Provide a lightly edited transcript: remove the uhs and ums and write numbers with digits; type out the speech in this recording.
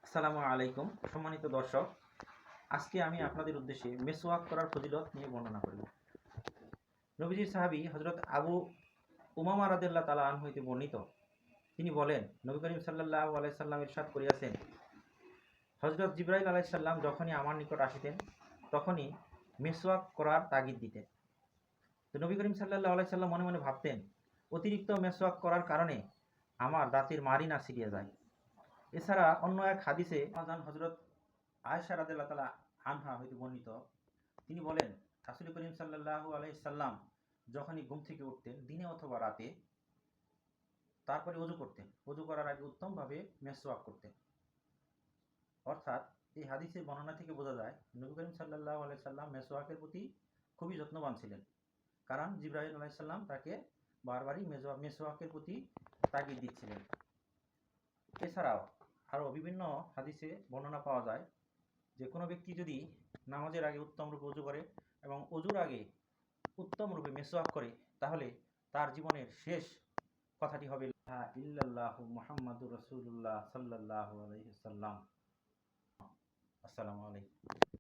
আসসালামু আলাইকুম সম্মানিত দর্শক, আজকে আমি আপনাদের উদ্দেশ্যে মেসওয়াক করার ফজিলত নিয়ে বর্ণনা করব। নবীজির সাহাবী হযরত আবু উমামা রাদিয়াল্লাহু তাআলা আনহু হইতে বর্ণিত, তিনি বলেন, নবী করিম সাল্লাল্লাহু আলাইহি সাল্লাম ইরশাদ করিয়াছেন, হযরত জিবরাইল আলাইহিস সালাম যখনই আমার নিকট আসিতেন তখনই মেসওয়াক করার তাগিদ দিতেন। তো নবী করিম সাল্লাল্লাহু আলাইহি সাল্লাম মনে মনে ভাবতেন, অতিরিক্ত মেসওয়াক করার কারণে আমার দাঁতের মাড়ি না ছিঁড়িয়া যায়। এছাড়া অন্য এক হাদিসে হযরত আয়েশা রাদিয়াল্লাহু তাআলা আনহা হইতে বর্ণিত, তিনি বলেন, রাসূল করিম সাল্লাল্লাহু আলাইহি সাল্লাম যখনই ঘুম থেকে উঠতেন দিনে অথবা রাতে, তারপরে ওযু করতেন। ওযু করার আগে উত্তমভাবে মেসওয়াক করতেন। অর্থাৎ এই হাদিসের বর্ণনা থেকে বোঝা যায় নবী করিম সাল্লাল্লাহু আলাইহি সাল্লাম মেসওয়াকের প্রতি খুবই যত্নবান ছিলেন। কারণ জিবরাইল আলাইহিস সালাম তাকে বারবারই মেসওয়াকের প্রতি তাগিদ দিচ্ছিলেন। এছাড়াও আরও বিভিন্ন হাদিসে বর্ণনা পাওয়া যায় যে কোনো ব্যক্তি যদি নামাজের আগে উত্তম রূপে ওযু করে এবং ওযুর আগে উত্তম রূপে মেসওয়াক করে, তাহলে তার জীবনের শেষ কথাটি হবে লা ইল্লাল্লাহু মুহাম্মাদুর রাসূলুল্লাহ সাল্লাল্লাহু আলাইহি ওয়াসাল্লাম। আসসালামু আলাইকুম।